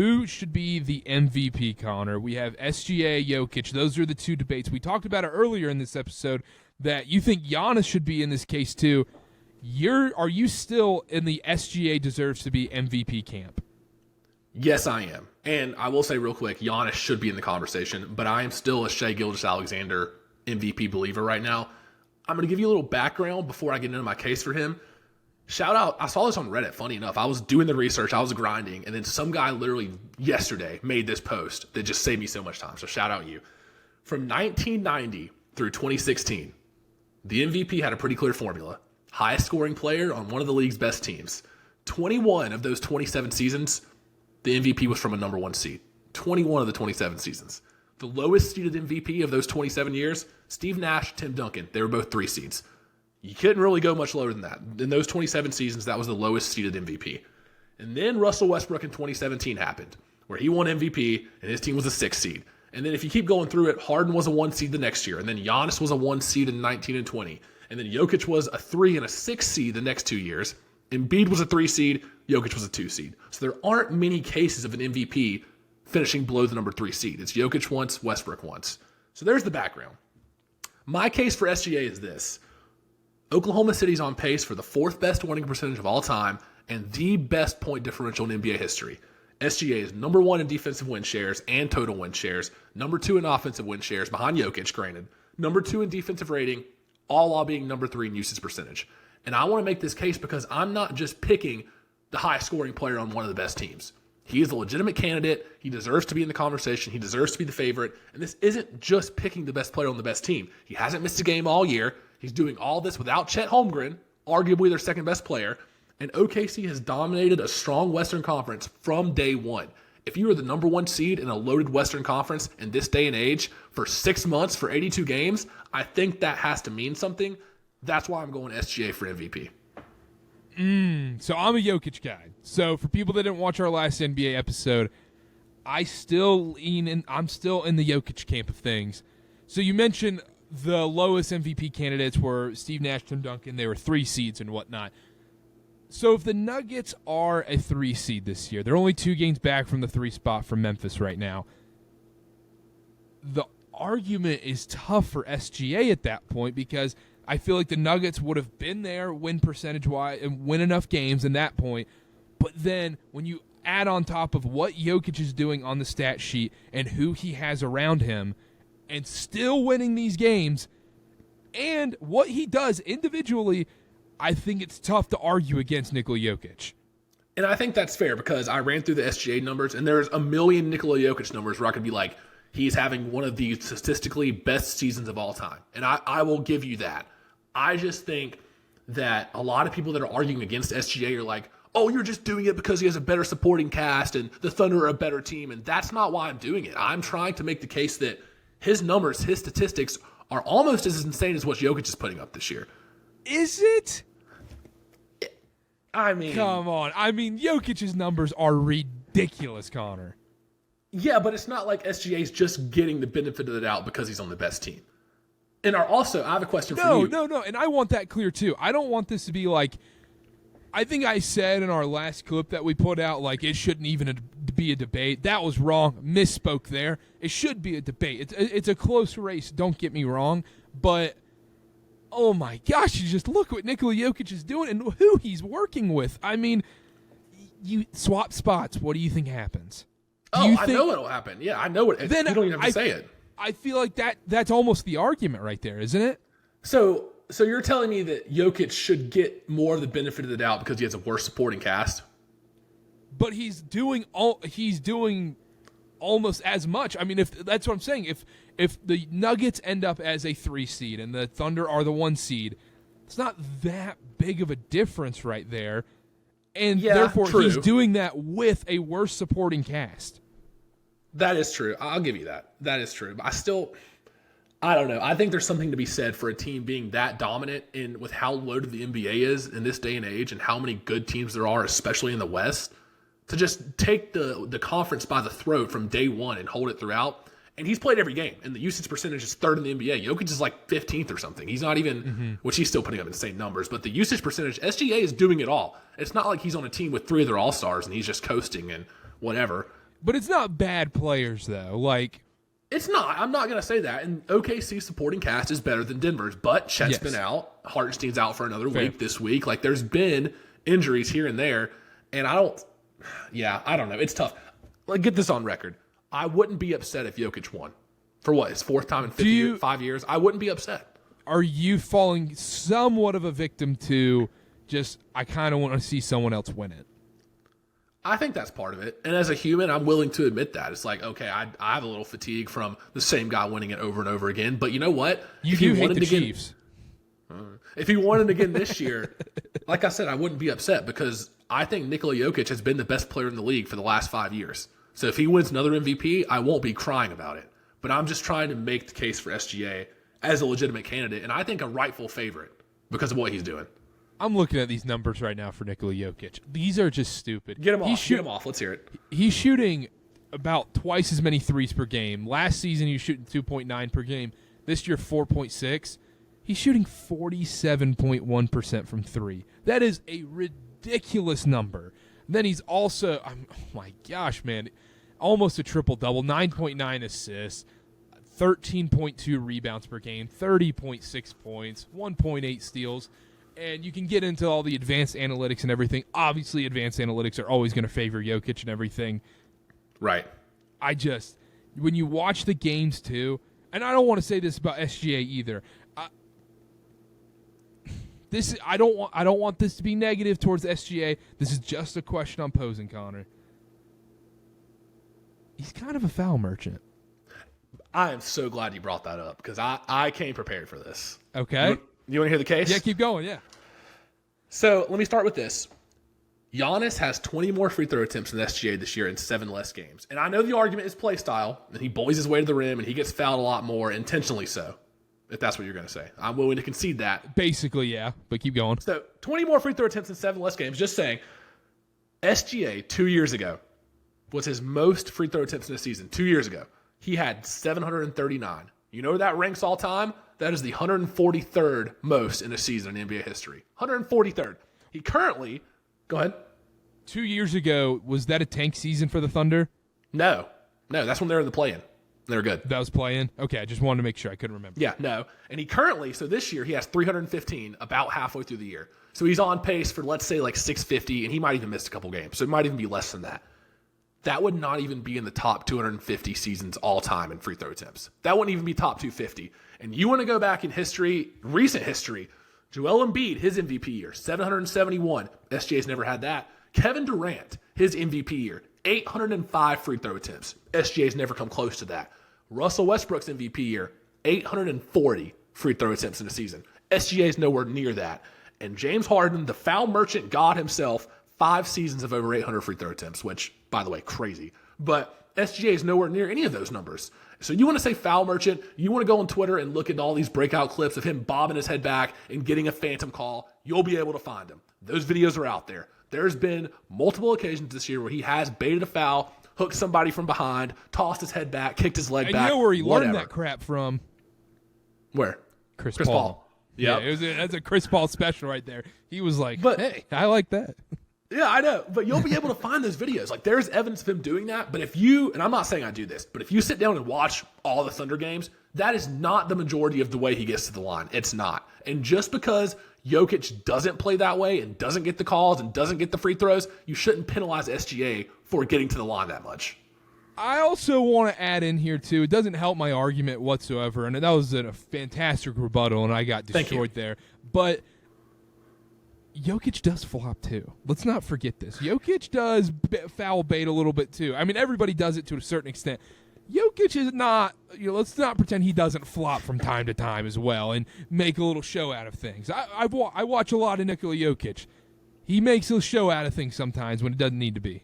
who should be the MVP, Connor? We have SGA, Jokic. Those are the two debates. We talked about it earlier in this episode that you think Giannis should be in this case too. Are you still in the SGA deserves to be MVP camp? Yes, I am. And I will say real quick, Giannis should be in the conversation, but I am still a Shai Gilgeous-Alexander MVP believer right now. I'm going to give you a little background before I get into my case for him. Shout out, I saw this on Reddit, funny enough. I was doing the research, I was grinding, and then some guy literally yesterday made this post that just saved me so much time. So shout out you. From 1990 through 2016, the MVP had a pretty clear formula. Highest scoring player on one of the league's best teams. 21 of those 27 seasons, the MVP was from a number one seed. 21 of the 27 seasons. The lowest seeded MVP of those 27 years, Steve Nash, Tim Duncan. They were both 3 seeds. You couldn't really go much lower than that. In those 27 seasons, that was the lowest seeded MVP. And then Russell Westbrook in 2017 happened, where he won MVP and his team was a 6 seed. And then if you keep going through it, Harden was a 1 seed the next year. And then Giannis was a 1 seed in 19 and 20. And then Jokic was a 3 and a 6 seed the next 2 years. Embiid was a 3 seed. Jokic was a 2 seed. So there aren't many cases of an MVP finishing below the number 3 seed. It's Jokic once, Westbrook once. So there's the background. My case for SGA is this. Oklahoma City's on pace for the 4th best winning percentage of all time and the best point differential in NBA history. SGA is number 1 in defensive win shares and total win shares, number 2 in offensive win shares behind Jokic, granted, number 2 in defensive rating, all while being number 3 in usage percentage. And I want to make this case because I'm not just picking the highest scoring player on one of the best teams. He is a legitimate candidate. He deserves to be in the conversation. He deserves to be the favorite. And this isn't just picking the best player on the best team. He hasn't missed a game all year. He's doing all this without Chet Holmgren, arguably their second best player. And OKC has dominated a strong Western Conference from day one. If you are the number 1 seed in a loaded Western Conference in this day and age for 6 months for 82 games, I think that has to mean something. That's why I'm going SGA for MVP. So I'm a Jokic guy. So for people that didn't watch our last NBA episode, I'm still in the Jokic camp of things. So you mentioned the lowest MVP candidates were Steve Nash, Tim Duncan. They were 3 seeds and whatnot. So if the Nuggets are a 3 seed this year, they're only 2 games back from the 3 spot from Memphis right now. The argument is tough for SGA at that point because I feel like the Nuggets would have been there win percentage-wise and win enough games in that point. But then when you add on top of what Jokic is doing on the stat sheet and who he has around him and still winning these games and what he does individually, I think it's tough to argue against Nikola Jokic. And I think that's fair because I ran through the SGA numbers and there's a million Nikola Jokic numbers where I could be like, he's having one of the statistically best seasons of all time. And I will give you that. I just think that a lot of people that are arguing against SGA are like, oh, you're just doing it because he has a better supporting cast and the Thunder are a better team. And that's not why I'm doing it. I'm trying to make the case that his numbers, his statistics are almost as insane as what Jokic is putting up this year. Is it? I mean, come on. I mean, Jokic's numbers are ridiculous, Connor. Yeah, but it's not like SGA's just getting the benefit of the doubt because he's on the best team. And also, I have a question for you. No, and I want that clear too. I don't want this to be like, I think I said in our last clip that we put out, like it shouldn't even be a debate. That was wrong. Misspoke there. It should be a debate. It's a close race, don't get me wrong. But, oh my gosh, you just look what Nikola Jokic is doing and who he's working with. I mean, you swap spots. What do you think happens? I know what'll happen. Yeah, I know what. Then you don't even have to say it. I feel like that's almost the argument right there, isn't it? So you're telling me that Jokic should get more of the benefit of the doubt because he has a worse supporting cast? But he's doing almost as much. I mean, if that's what I'm saying. If the Nuggets end up as a 3 seed and the Thunder are the 1 seed, it's not that big of a difference right there. And therefore, true. He's doing that with a worse supporting cast. That is true. I'll give you that. That is true. But I don't know. I think there's something to be said for a team being that dominant with how loaded the NBA is in this day and age and how many good teams there are, especially in the West, to just take the conference by the throat from day one and hold it throughout. And he's played every game, and the usage percentage is 3rd in the NBA. Jokic is like 15th or something. He's not even, which he's still putting up insane numbers, but the usage percentage, SGA is doing it all. It's not like he's on a team with 3 of their all-stars and he's just coasting and whatever. But it's not bad players, though. Like, it's not. I'm not going to say that. And OKC supporting cast is better than Denver's. But Chet's been out. Hartenstein's out for another week this week. Like, there's been injuries here and there. And I don't know. It's tough. Like, get this on record. I wouldn't be upset if Jokic won. For what? His fourth time in 5 years? I wouldn't be upset. Are you falling somewhat of a victim to just, I kind of want to see someone else win it? I think that's part of it. And as a human, I'm willing to admit that. It's like, okay, I have a little fatigue from the same guy winning it over and over again. But you know what? You do hate the Chiefs. If he won it again this year, like I said, I wouldn't be upset because I think Nikola Jokic has been the best player in the league for the last 5 years. So if he wins another MVP, I won't be crying about it. But I'm just trying to make the case for SGA as a legitimate candidate, and I think a rightful favorite because of what he's doing. I'm looking at these numbers right now for Nikola Jokic. These are just stupid. Get him off. Let's hear it. He's shooting about twice as many threes per game. Last season, he was shooting 2.9 per game. This year, 4.6. He's shooting 47.1% from three. That is a ridiculous number. Then he's also, oh my gosh, man, almost a triple-double, 9.9 assists, 13.2 rebounds per game, 30.6 points, 1.8 steals. And you can get into all the advanced analytics and everything. Obviously, advanced analytics are always going to favor Jokic and everything. Right. When you watch the games too, and I don't want to say this about SGA either. I don't want this to be negative towards SGA. This is just a question I'm posing, Connor. He's kind of a foul merchant. I am so glad you brought that up because I came prepared for this. Okay. You want to hear the case? Yeah, keep going, yeah. So let me start with this. Giannis has 20 more free throw attempts than SGA this year in 7 less games. And I know the argument is play style, and he bullies his way to the rim, and he gets fouled a lot more, intentionally so, if that's what you're going to say. I'm willing to concede that. Basically, yeah, but keep going. So 20 more free throw attempts in 7 less games. Just saying, SGA 2 years ago was his most free throw attempts in a season. 2 years ago. He had 739. You know where that ranks all time? That is the 143rd most in a season in NBA history. 143rd. He currently, go ahead. 2 years ago, was that a tank season for the Thunder? No, that's when they were in the play-in. They were good. That was play-in? Okay, I just wanted to make sure. I couldn't remember. Yeah, no. And he currently, so this year, he has 315 about halfway through the year. So he's on pace for, let's say, like 650, and he might even miss a couple games. So it might even be less than that. That would not even be in the top 250 seasons all time in free throw attempts. That wouldn't even be top 250. And you want to go back in history, recent history, Joel Embiid, his MVP year, 771. SGA's never had that. Kevin Durant, his MVP year, 805 free throw attempts. SGA's never come close to that. Russell Westbrook's MVP year, 840 free throw attempts in a season. SGA's nowhere near that. And James Harden, the foul merchant god himself, 5 seasons of over 800 free throw attempts, which, by the way, crazy. But SGA is nowhere near any of those numbers. So you want to say foul merchant, you want to go on Twitter and look at all these breakout clips of him bobbing his head back and getting a phantom call, you'll be able to find them. Those videos are out there. There's been multiple occasions this year where he has baited a foul, hooked somebody from behind, tossed his head back, kicked his leg back. You know where he learned that crap from? Where? Chris Paul. Yep. Yeah, that's a Chris Paul special right there. He was like, hey, I like that. Yeah, I know, but you'll be able to find those videos. Like, there's evidence of him doing that, but if you, and I'm not saying I do this, but if you sit down and watch all the Thunder games, that is not the majority of the way he gets to the line. It's not. And just because Jokic doesn't play that way and doesn't get the calls and doesn't get the free throws, you shouldn't penalize SGA for getting to the line that much. I also want to add in here, too, it doesn't help my argument whatsoever, and that was a fantastic rebuttal, and I got destroyed there. But Jokic does flop, too. Let's not forget this. Jokic does foul bait a little bit, too. I mean, everybody does it to a certain extent. Jokic is not, let's not pretend he doesn't flop from time to time as well and make a little show out of things. I watch a lot of Nikola Jokic. He makes a show out of things sometimes when it doesn't need to be.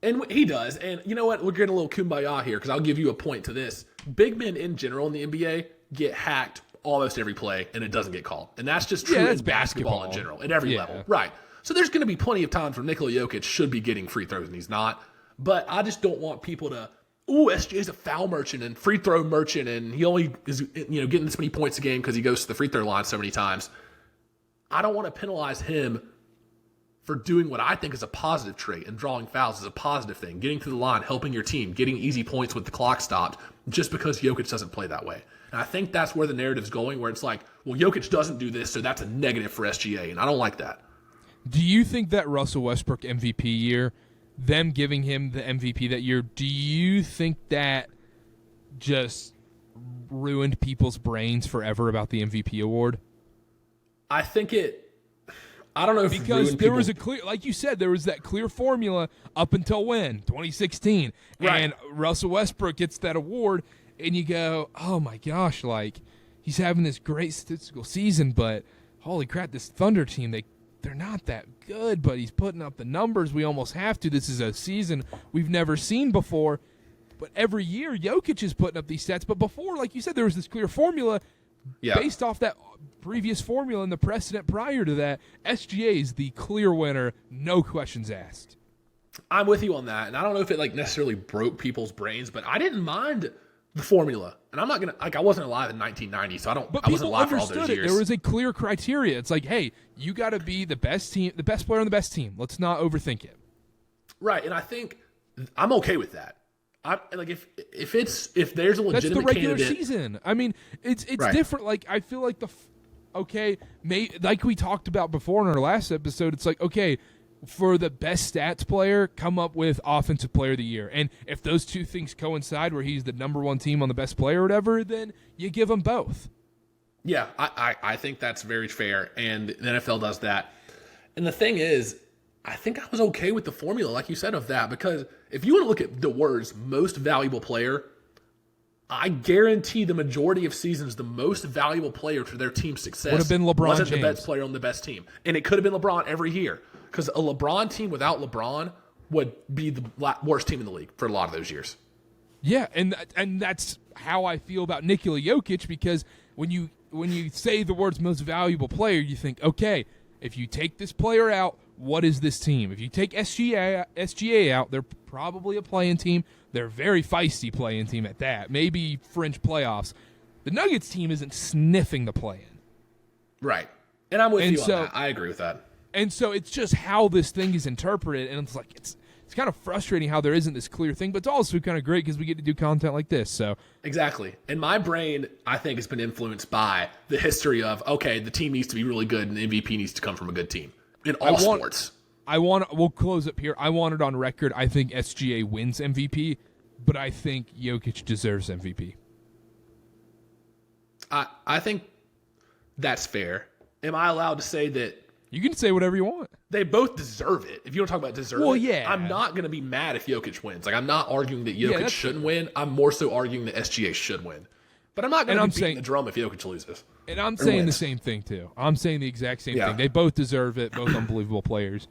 And he does. And you know what? We're getting a little kumbaya here because I'll give you a point to this. Big men in general in the NBA get hacked almost every play, and it doesn't get called. And that's just true in basketball in general, at every level. Right. So there's going to be plenty of times where Nikola Jokic should be getting free throws, and he's not. But I just don't want people to, SGA's a foul merchant and free throw merchant, and he only is getting this many points a game because he goes to the free throw line so many times. I don't want to penalize him for doing what I think is a positive trait, and drawing fouls is a positive thing, getting to the line, helping your team, getting easy points with the clock stopped, just because Jokic doesn't play that way. And I think that's where the narrative's going, where it's like, well, Jokic doesn't do this, so that's a negative for SGA, and I don't like that. Do you think that Russell Westbrook MVP year, them giving him the MVP that year, do you think that just ruined people's brains forever about the MVP award? I think I don't know if because there was a clear, like you said, there was that clear formula up until when 2016, right. And Russell Westbrook gets that award, and you go, oh my gosh, like he's having this great statistical season, but holy crap, this Thunder team, they're not that good, but he's putting up the numbers we almost have to. This is a season we've never seen before, but every year Jokic is putting up these stats. But before, like you said, there was this clear formula based off that previous formula and the precedent prior to that. SGA is the clear winner, no questions asked. I'm with you on that, and I don't know if it necessarily broke people's brains, but I didn't mind the formula. And I'm not gonna I wasn't alive in 1990, so I wasn't alive for all those years. There was a clear criteria. It's like, hey, you got to be the best team, the best player on the best team. Let's not overthink it. Right, and I think I'm okay with that. If there's a legitimate that's the regular candidate, season. I mean, it's right. different. Like I feel like like we talked about before in our last episode. It's like, okay, for the best stats player, come up with offensive player of the year, and if those two things coincide, where he's the number one team on the best player or whatever, then you give them both. Yeah, I think that's very fair, and the NFL does that. And the thing is, I think I was okay with the formula, like you said, of that, because if you want to look at the words most valuable player, I guarantee the majority of seasons the most valuable player to their team's success would have been LeBron wasn't James. The best player on the best team. And it could have been LeBron every year, because a LeBron team without LeBron would be the worst team in the league for a lot of those years. Yeah, and that's how I feel about Nikola Jokic, because when you say the words most valuable player, you think, okay, if you take this player out, what is this team? If you take SGA out, they're probably a play-in team. They're a very feisty play-in team at that. Maybe fringe playoffs. The Nuggets team isn't sniffing the play-in. Right. And I'm with you on that. I agree with that. And so it's just how this thing is interpreted, and it's like it's kind of frustrating how there isn't this clear thing, but it's also kind of great because we get to do content like this. So exactly. And my brain, I think, has been influenced by the history of, okay, the team needs to be really good and the MVP needs to come from a good team in all sports. We'll close up here. I want it on record. I think SGA wins MVP, but I think Jokic deserves MVP. I think that's fair. Am I allowed to say that? You can say whatever you want. They both deserve it. If you want to talk about deserve well, yeah. I'm not going to be mad if Jokic wins. I'm not arguing that Jokic shouldn't win. I'm more so arguing that SGA should win. But I'm not going to be beating the drum if Jokic loses. And I'm saying the same thing, too. I'm saying the exact same thing. They both deserve it, both unbelievable players.